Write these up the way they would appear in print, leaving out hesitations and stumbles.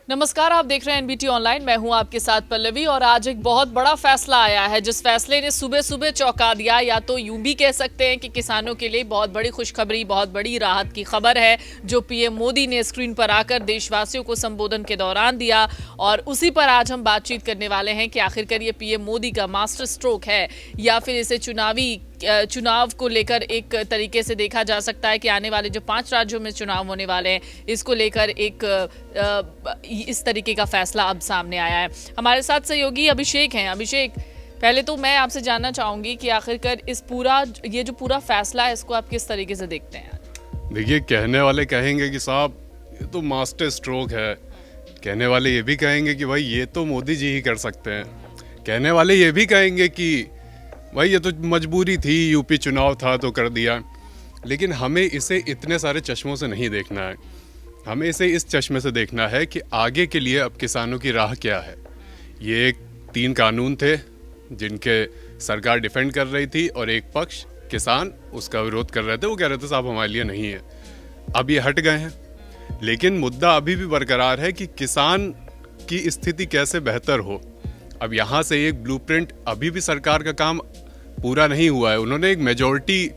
नमस्कार, आप देख रहे हैं एनबीटी ऑनलाइन। मैं हूं आपके साथ पल्लवी और आज एक बहुत बड़ा फैसला आया है जिस फैसले ने सुबह सुबह चौंका दिया। या तो यूं भी कह सकते हैं कि किसानों के लिए बहुत बड़ी खुशखबरी, बहुत बड़ी राहत की खबर है जो पीएम मोदी ने स्क्रीन पर आकर देशवासियों को संबोधन के दौरान दिया। और उसी पर आज हम बातचीत करने वाले हैं कि आखिरकार ये पीएम मोदी का मास्टर स्ट्रोक है या फिर इसे चुनाव को लेकर एक तरीके से देखा जा सकता है कि आने वाले जो 5 राज्यों में चुनाव होने वाले हैं इसको लेकर एक इस तरीके का फैसला अब सामने आया है। हमारे साथ सहयोगी अभिषेक हैं। अभिषेक, पहले तो मैं आपसे जानना चाहूंगी कि आखिरकार ये जो पूरा फैसला है इसको आप किस तरीके से देखते हैं? देखिए, कहने वाले कहेंगे कि साहब ये तो मास्टर स्ट्रोक है। कहने वाले ये भी कहेंगे कि भाई ये तो मोदी जी ही कर सकते हैं। कहने वाले ये भी कहेंगे कि भाई ये तो मजबूरी थी, यूपी चुनाव था तो कर दिया। लेकिन हमें इसे इतने सारे चश्मों से नहीं देखना है। हमें इसे इस चश्मे से देखना है कि आगे के लिए अब किसानों की राह क्या है। ये 3 कानून थे जिनके सरकार डिफेंड कर रही थी और एक पक्ष किसान उसका विरोध कर रहे थे। वो कह रहे थे साहब हमारे लिए नहीं है। अब ये हट गए हैं, लेकिन मुद्दा अभी भी बरकरार है कि किसान की स्थिति कैसे बेहतर हो। अब यहाँ से एक ब्लूप्रिंट, अभी भी सरकार का काम पूरा नहीं हुआ है। उन्होंने एक मेजॉरिटी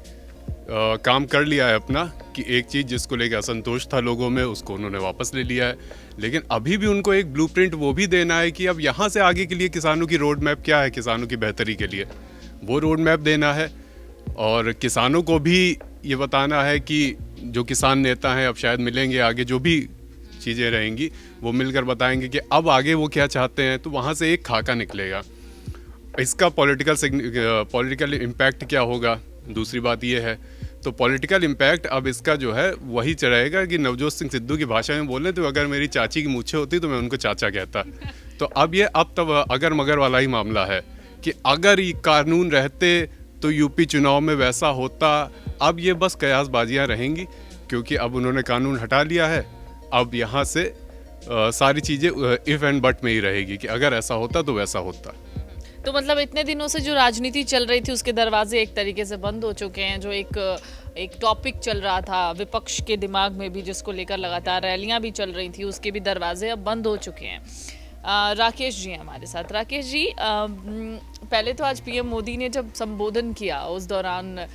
काम कर लिया है अपना कि एक चीज़ जिसको लेकर असंतोष था लोगों में उसको उन्होंने वापस ले लिया है। लेकिन अभी भी उनको एक ब्लूप्रिंट वो भी देना है कि अब यहाँ से आगे के लिए किसानों की रोड मैप क्या है, किसानों की बेहतरी के लिए वो रोड मैप देना है। और किसानों को भी ये बताना है कि जो किसान नेता हैं अब शायद मिलेंगे आगे, जो भी चीज़ें रहेंगी वो मिलकर बताएंगे कि अब आगे वो क्या चाहते हैं, तो वहाँ से एक खाका निकलेगा। इसका पॉलिटिकल इम्पैक्ट क्या होगा, दूसरी बात ये है। तो पॉलिटिकल इम्पैक्ट अब इसका जो है वही रहेगा कि नवजोत सिंह सिद्धू की भाषा में बोलें तो अगर मेरी चाची की मूछें होती तो मैं उनको चाचा कहता। तो अब ये अब तब अगर मगर वाला ही मामला है कि अगर ये कानून रहते तो यूपी चुनाव में वैसा होता। अब ये बस कयासबाजियाँ रहेंगी क्योंकि अब उन्होंने कानून हटा लिया है। अब यहाँ से सारी चीज़ें इफ़ एंड बट में ही रहेगी कि अगर ऐसा होता तो वैसा होता। तो मतलब इतने दिनों से जो राजनीति चल रही थी उसके दरवाजे एक तरीके से बंद हो चुके हैं। जो एक टॉपिक चल रहा था विपक्ष के दिमाग में भी, जिसको लेकर लगातार रैलियां भी चल रही थी, उसके भी दरवाजे अब बंद हो चुके हैं। राकेश जी हैं हमारे साथ। राकेश जी, पहले तो आज पीएम मोदी ने जब संबोधन किया उस दौरान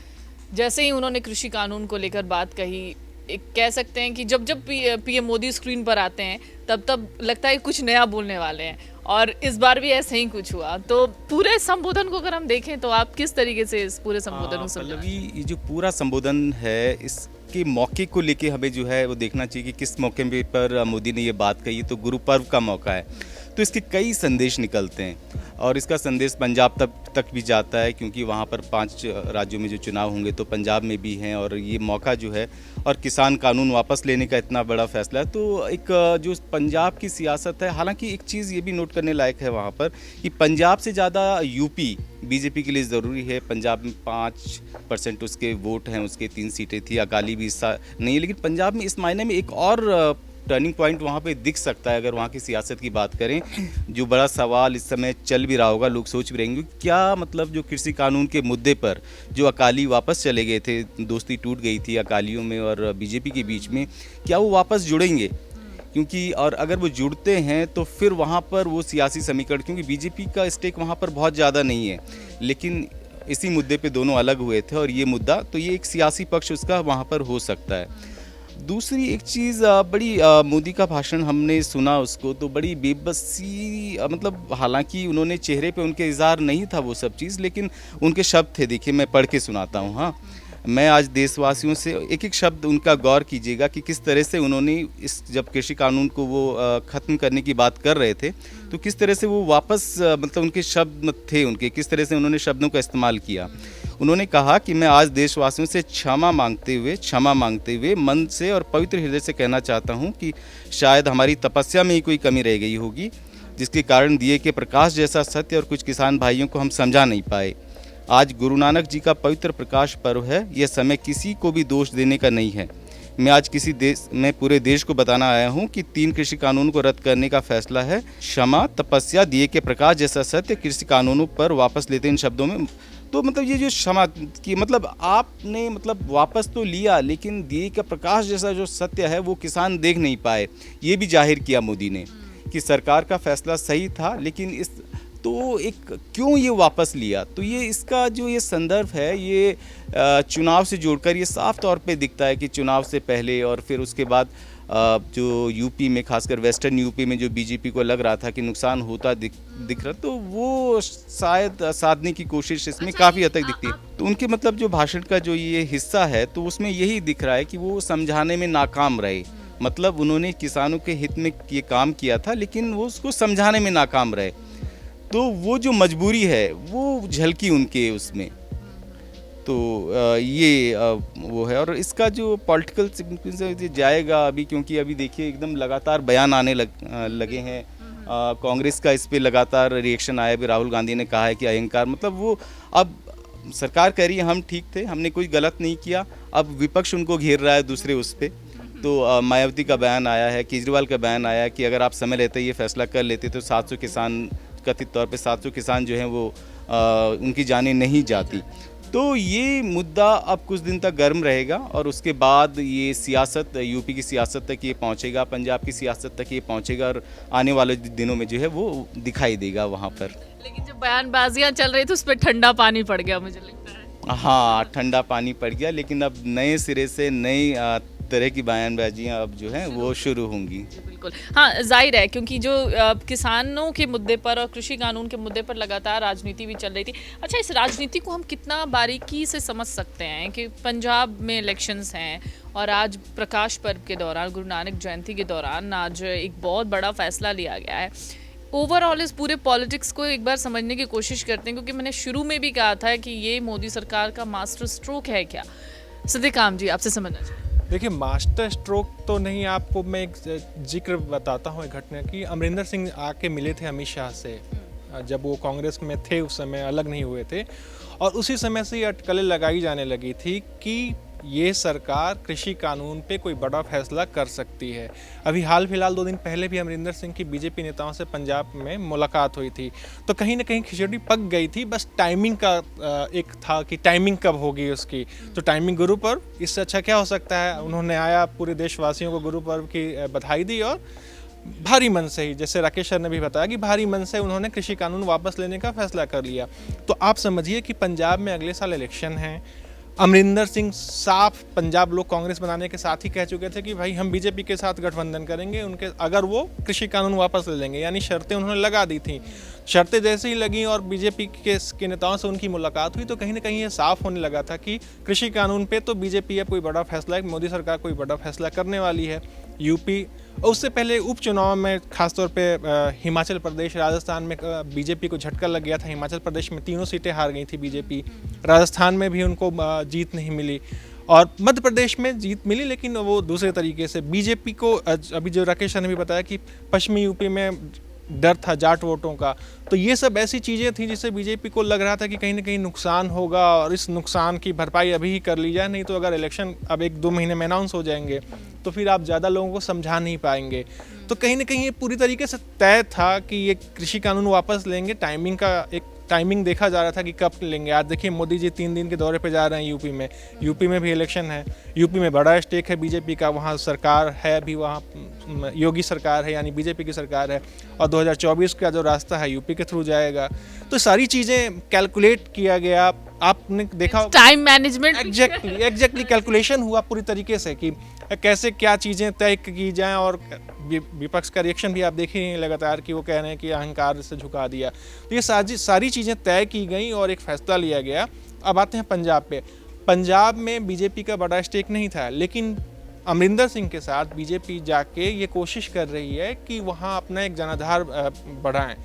जैसे ही उन्होंने कृषि कानून को लेकर बात कही, एक कह सकते हैं कि जब जब पीएम मोदी स्क्रीन पर आते हैं तब लगता है कुछ नया बोलने वाले हैं, और इस बार भी ऐसे ही कुछ हुआ। तो पूरे संबोधन को अगर हम देखें तो आप किस तरीके से इस पूरे संबोधन को समझें? पल्लवी, ये जो पूरा संबोधन है इसके मौके को लेके हमें जो है वो देखना चाहिए कि किस मौके पर मोदी ने ये बात कही। तो गुरु पर्व का मौका है तो इसके कई संदेश निकलते हैं और इसका संदेश पंजाब तक भी जाता है क्योंकि वहाँ पर 5 राज्यों में जो चुनाव होंगे तो पंजाब में भी हैं। और ये मौका जो है और किसान कानून वापस लेने का इतना बड़ा फैसला है, तो एक जो पंजाब की सियासत है, हालांकि एक चीज़ ये भी नोट करने लायक है वहाँ पर कि पंजाब से ज़्यादा यूपी बीजेपी के लिए ज़रूरी है। पंजाब में 5% उसके वोट हैं, उसके 3 सीटें थी, अकाली भी हिस्सा नहीं है। लेकिन पंजाब में इस मायने में एक और टर्निंग पॉइंट वहाँ पे दिख सकता है अगर वहाँ की सियासत की बात करें। जो बड़ा सवाल इस समय चल भी रहा होगा, लोग सोच भी रहेंगे क्या मतलब जो कृषि कानून के मुद्दे पर जो अकाली वापस चले गए थे, दोस्ती टूट गई थी अकालियों में और बीजेपी के बीच में, क्या वो वापस जुड़ेंगे? क्योंकि और अगर वो जुड़ते हैं तो फिर वहाँ पर वो सियासी समीकरण, क्योंकि बीजेपी का स्टेक वहाँ पर बहुत ज़्यादा नहीं है, लेकिन इसी मुद्दे पे दोनों अलग हुए थे और ये मुद्दा, तो ये एक सियासी पक्ष उसका वहाँ पर हो सकता है। दूसरी एक चीज़ बड़ी मोदी का भाषण हमने सुना उसको तो बड़ी बेबसी, मतलब हालांकि उन्होंने चेहरे पे उनके इज़हार नहीं था वो सब चीज़, लेकिन उनके शब्द थे। देखिए मैं पढ़ के सुनाता हूँ। हाँ, मैं आज देशवासियों से एक एक शब्द उनका गौर कीजिएगा कि किस तरह से उन्होंने इस जब कृषि कानून को वो ख़त्म करने की बात कर रहे थे तो किस तरह से वो वापस मतलब उनके शब्द थे उनके, किस तरह से उन्होंने शब्दों का इस्तेमाल किया। उन्होंने कहा कि मैं आज देशवासियों से क्षमा मांगते हुए मन से और पवित्र हृदय से कहना चाहता हूं कि शायद हमारी तपस्या में ही कोई कमी रह गई होगी जिसके कारण दिए के प्रकाश जैसा सत्य और कुछ किसान भाइयों को हम समझा नहीं पाए। आज गुरु नानक जी का पवित्र प्रकाश पर्व है। यह समय किसी को भी दोष देने का नहीं है। मैं पूरे देश को बताना आया हूं कि 3 कृषि कानून को रद्द करने का फैसला है। क्षमा, तपस्या, दिए के प्रकाश जैसा सत्य कृषि कानूनों पर वापस लेते इन शब्दों में तो मतलब ये जो क्षमा की मतलब आपने मतलब वापस तो लिया, लेकिन दिए का प्रकाश जैसा जो सत्य है वो किसान देख नहीं पाए, ये भी जाहिर किया मोदी ने। कि सरकार का फैसला सही था, लेकिन इस तो एक क्यों ये वापस लिया, तो ये इसका जो ये संदर्भ है ये चुनाव से जोड़कर ये साफ तौर पे दिखता है कि चुनाव से पहले और फिर उसके बाद जो यूपी में, खासकर वेस्टर्न यूपी में जो बीजेपी को लग रहा था कि नुकसान होता दिख रहा, तो वो शायद साधने की कोशिश इसमें काफ़ी हद तक दिखती है। तो उनके मतलब जो भाषण का जो ये हिस्सा है तो उसमें यही दिख रहा है कि वो समझाने में नाकाम रहे। मतलब उन्होंने किसानों के हित में ये काम किया था, लेकिन वो उसको समझाने में नाकाम रहे। तो वो जो मजबूरी है वो झलकी उनके उसमें। तो ये वो है, और इसका जो पॉलिटिकल सिग्निफिकेंस जाएगा अभी, क्योंकि अभी देखिए एकदम लगातार बयान आने लगे हैं। कांग्रेस का इस पे लगातार रिएक्शन आया भी, राहुल गांधी ने कहा है कि अहंकार, मतलब वो अब सरकार कह रही है हम ठीक थे, हमने कोई गलत नहीं किया, अब विपक्ष उनको घेर रहा है दूसरे उस पर। तो मायावती का बयान आया है, केजरीवाल का बयान आया कि अगर आप समय लेते ये फैसला कर लेते तो 700 किसान, कथित तौर पे 700 किसान जो हैं वो उनकी जानें नहीं जाती। तो ये मुद्दा अब कुछ दिन तक गर्म रहेगा और उसके बाद ये सियासत, यूपी की सियासत तक ये पहुंचेगा, पंजाब की सियासत तक ये पहुंचेगा और आने वाले दिनों में जो है वो दिखाई देगा वहाँ पर। लेकिन जब बयानबाजियां चल रही थी उस पर ठंडा पानी पड़ गया, मुझे लगता है। हाँ, ठंडा पानी पड़ गया, लेकिन अब नए सिरे से नई तरह की बयानबाजियाँ अब जो हैं वो शुरू होंगी। बिल्कुल, हाँ, जाहिर है, क्योंकि जो किसानों के मुद्दे पर और कृषि कानून के मुद्दे पर लगातार राजनीति भी चल रही थी। अच्छा, इस राजनीति को हम कितना बारीकी से समझ सकते हैं कि पंजाब में इलेक्शंस हैं और आज प्रकाश पर्व के दौरान, गुरु नानक जयंती के दौरान आज एक बहुत बड़ा फैसला लिया गया है। ओवरऑल इस पूरे पॉलिटिक्स को एक बार समझने की कोशिश करते हैं, क्योंकि मैंने शुरू में भी कहा था कि ये मोदी सरकार का मास्टर स्ट्रोक है क्या। सिद्दीक़ जी, आपसे समझना चाहिए। देखिए, मास्टर स्ट्रोक तो नहीं, आपको मैं एक जिक्र बताता हूँ एक घटना की। अमरिंदर सिंह आके मिले थे अमित शाह से, जब वो कांग्रेस में थे, उस समय अलग नहीं हुए थे, और उसी समय से ये अटकलें लगाई जाने लगी थी कि ये सरकार कृषि कानून पे कोई बड़ा फैसला कर सकती है। अभी हाल फिलहाल 2 दिन पहले भी अमरिंदर सिंह की बीजेपी नेताओं से पंजाब में मुलाकात हुई थी, तो कहीं ना कहीं खिचड़ी पक गई थी। बस टाइमिंग का एक था कि टाइमिंग कब होगी उसकी, तो टाइमिंग गुरु पर्व, इससे अच्छा क्या हो सकता है। उन्होंने आया, पूरे देशवासियों को गुरु पर्व की बधाई दी और भारी मन से ही, जैसे राकेश सर ने भी बताया कि भारी मन से उन्होंने कृषि कानून वापस लेने का फैसला कर लिया। तो आप समझिए कि पंजाब में अगले साल इलेक्शन है। अमरिंदर सिंह साफ पंजाब लोग कांग्रेस बनाने के साथ ही कह चुके थे कि भाई हम बीजेपी के साथ गठबंधन करेंगे उनके, अगर वो कृषि कानून वापस ले लेंगे, यानी शर्तें उन्होंने लगा दी थी। शर्तें जैसे ही लगी और बीजेपी के नेताओं से उनकी मुलाकात हुई, तो कहीं ना कहीं ये साफ होने लगा था कि कृषि कानून पे तो बीजेपी अब कोई बड़ा फैसला, मोदी सरकार कोई बड़ा फैसला करने वाली है। यूपी, उससे पहले उपचुनाव में खासतौर पे हिमाचल प्रदेश, राजस्थान में बीजेपी को झटका लग गया था। हिमाचल प्रदेश में 3 सीटें हार गई थी बीजेपी, राजस्थान में भी उनको जीत नहीं मिली, और मध्य प्रदेश में जीत मिली, लेकिन वो दूसरे तरीके से। बीजेपी को अभी जो राकेश ने भी बताया कि पश्चिमी यूपी में डर था जाट वोटों का, तो ये सब ऐसी चीज़ें थी जिससे बीजेपी को लग रहा था कि कहीं ना कहीं नुकसान होगा और इस नुकसान की भरपाई अभी ही कर ली जाए, नहीं तो अगर इलेक्शन अब 1-2 महीने में अनाउंस हो जाएंगे तो फिर आप ज़्यादा लोगों को समझा नहीं पाएंगे। तो कहीं ना कहीं ये पूरी तरीके से तय था कि ये कृषि कानून वापस लेंगे। टाइमिंग का एक टाइमिंग देखा जा रहा था कि कब लेंगे। आज देखिए, मोदी जी 3 दिन के दौरे पे जा रहे हैं यूपी में भी इलेक्शन है। यूपी में बड़ा स्टेक है बीजेपी का, वहाँ सरकार है अभी, वहाँ योगी सरकार है, यानी बीजेपी की सरकार है, और 2024 का जो रास्ता है यूपी के थ्रू जाएगा। तो सारी चीज़ें कैलकुलेट किया गया, आपने देखा टाइम मैनेजमेंट, एग्जैक्टली कैलकुलेशन हुआ पूरी तरीके से कि कैसे क्या चीज़ें तय की जाएं। और विपक्ष का रिएक्शन भी आप देख ही लगातार कि वो कह रहे हैं कि अहंकार से झुका दिया। तो ये सारी चीज़ें तय की गई और एक फैसला लिया गया। अब आते हैं पंजाब पे। पंजाब में बीजेपी का बड़ा स्टेक नहीं था, लेकिन अमरिंदर सिंह के साथ बीजेपी जाके ये कोशिश कर रही है कि वहाँ अपना एक जनाधार बढ़ाएं।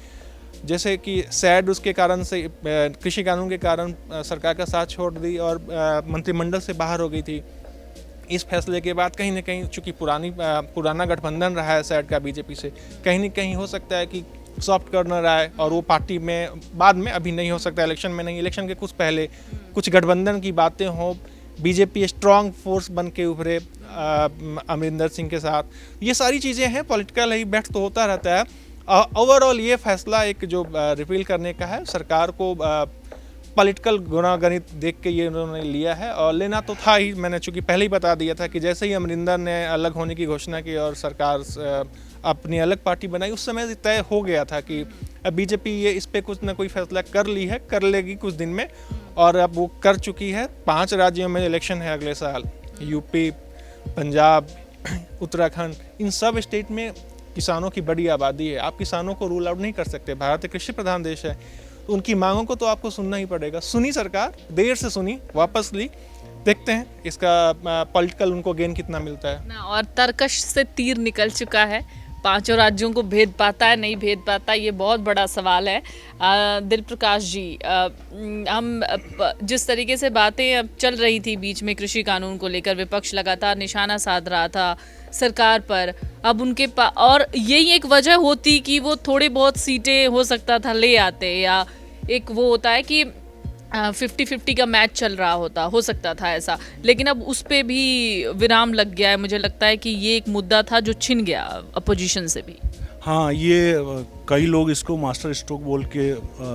जैसे कि सैड उसके कारण से, कृषि कानून के कारण सरकार का साथ छोड़ दी और मंत्रिमंडल से बाहर हो गई थी। इस फैसले के बाद कहीं ना कहीं, चूँकि पुराना गठबंधन रहा है सैड का बीजेपी से, कहीं ना कहीं हो सकता है कि सॉफ्ट कॉर्नर आए और वो पार्टी में बाद में, अभी नहीं हो सकता, इलेक्शन में नहीं, इलेक्शन के कुछ पहले कुछ गठबंधन की बातें हों, बीजेपी स्ट्रॉन्ग फोर्स बन के उभरे अमरिंदर सिंह के साथ। ये सारी चीज़ें हैं, पॉलिटिकल ही बैठ तो होता रहता है। ओवरऑल ये फैसला एक जो रिपील करने का है, सरकार को पॉलिटिकल गुनागणित देख के ये उन्होंने लिया है, और लेना तो था ही। मैंने चूँकि पहले ही बता दिया था कि जैसे ही अमरिंदर ने अलग होने की घोषणा की और सरकार अपनी अलग पार्टी बनाई, उस समय तय हो गया था कि अब बीजेपी ये इस पे कुछ ना कोई फैसला कर ली है, कर लेगी कुछ दिन में, और अब वो कर चुकी है। 5 राज्यों में इलेक्शन है अगले साल, यूपी, पंजाब, उत्तराखंड, इन सब स्टेट में किसानों की बड़ी आबादी है। आप किसानों को रूल आउट नहीं कर सकते, भारत एक कृषि प्रधान देश है, तो उनकी मांगों को तो आपको सुनना ही पड़ेगा। सुनी सरकार, देर से सुनी, वापस ली, देखते हैं इसका पॉलिटिकल उनको गेन कितना मिलता है ना। और तर्कश से तीर निकल चुका है, 5 राज्यों को भेद पाता है नहीं भेद पाता, ये बहुत बड़ा सवाल है। दिल प्रकाश जी, हम जिस तरीके से बातें अब चल रही थी बीच में कृषि कानून को लेकर, विपक्ष लगातार निशाना साध रहा था सरकार पर, अब उनके पास, और यही एक वजह होती कि वो थोड़ी बहुत सीटें हो सकता था ले आते, या एक वो होता है कि 50-50 का मैच चल रहा हो सकता था ऐसा, लेकिन अब उस पे भी विराम लग गया है। मुझे लगता है कि ये एक मुद्दा था जो छिन गया अपोजिशन से भी। हाँ, ये कई लोग इसको मास्टर स्ट्रोक बोल के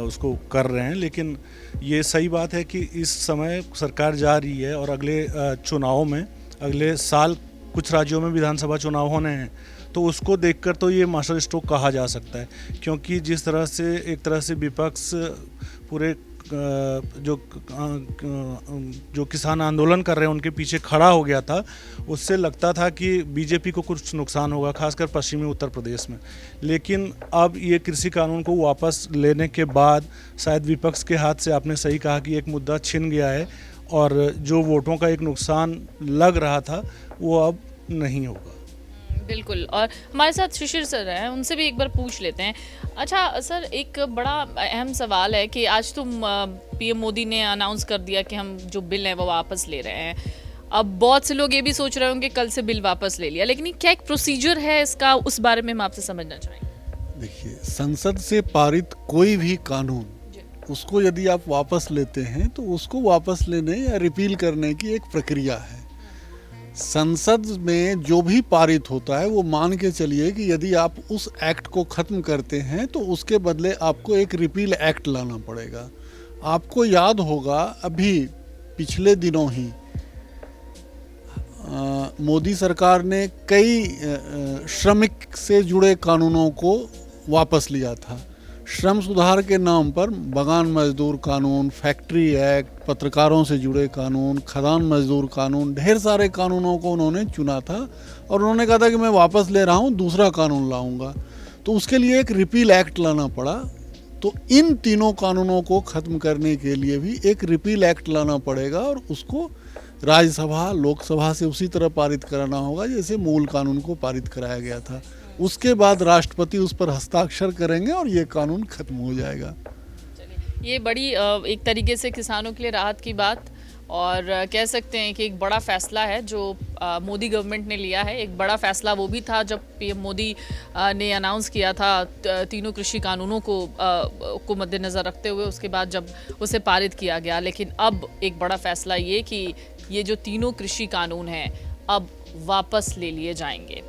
उसको कर रहे हैं, लेकिन ये सही बात है कि इस समय सरकार जा रही है और अगले चुनाव में, अगले साल कुछ राज्यों में विधानसभा चुनाव होने हैं, तो उसको देखकर तो ये मास्टर स्ट्रोक कहा जा सकता है, क्योंकि जिस तरह से एक तरह से विपक्ष पूरे जो किसान आंदोलन कर रहे हैं उनके पीछे खड़ा हो गया था, उससे लगता था कि बीजेपी को कुछ नुकसान होगा, खासकर पश्चिमी उत्तर प्रदेश में। लेकिन अब ये कृषि कानून को वापस लेने के बाद शायद विपक्ष के हाथ से, आपने सही कहा कि एक मुद्दा छिन गया है, और जो वोटों का एक नुकसान लग रहा था वो अब नहीं होगा। बिल्कुल। और हमारे साथ शिशिर सर हैं, उनसे भी एक बार पूछ लेते हैं। अच्छा सर, एक बड़ा अहम सवाल है कि आज तो पीएम मोदी ने अनाउंस कर दिया कि हम जो बिल है वो वापस ले रहे हैं। अब बहुत से लोग ये भी सोच रहे होंगे कल से बिल वापस ले लिया, लेकिन क्या एक प्रोसीजर है इसका, उस बारे में हम आपसे समझना चाहेंगे। देखिए, संसद से पारित कोई भी कानून, उसको यदि आप वापस लेते हैं तो उसको वापस लेने या रिपील करने की एक प्रक्रिया है। संसद में जो भी पारित होता है वो मान के चलिए कि यदि आप उस एक्ट को ख़त्म करते हैं तो उसके बदले आपको एक रिपील एक्ट लाना पड़ेगा। आपको याद होगा अभी पिछले दिनों ही मोदी सरकार ने कई श्रमिक से जुड़े कानूनों को वापस लिया था। श्रम सुधार के नाम पर बगान मजदूर कानून, फैक्ट्री एक्ट, पत्रकारों से जुड़े कानून, खदान मजदूर कानून, ढेर सारे कानूनों को उन्होंने चुना था और उन्होंने कहा था कि मैं वापस ले रहा हूँ, दूसरा कानून लाऊंगा। तो उसके लिए एक रिपील एक्ट लाना पड़ा। तो इन तीनों कानूनों को ख़त्म करने के लिए भी एक रिपील एक्ट लाना पड़ेगा और उसको राज्यसभा, लोकसभा से उसी तरह पारित कराना होगा जैसे मूल कानून को पारित कराया गया था। उसके बाद राष्ट्रपति उस पर हस्ताक्षर करेंगे और ये कानून खत्म हो जाएगा। ये बड़ी एक तरीके से किसानों के लिए राहत की बात, और कह सकते हैं कि एक बड़ा फैसला है जो मोदी गवर्नमेंट ने लिया है। एक बड़ा फैसला वो भी था जब पीएम मोदी ने अनाउंस किया था तीनों कृषि कानूनों को मद्देनज़र रखते हुए, उसके बाद जब उसे पारित किया गया। लेकिन अब एक बड़ा फैसला ये कि ये जो तीनों कृषि कानून हैं अब वापस ले लिए जाएंगे।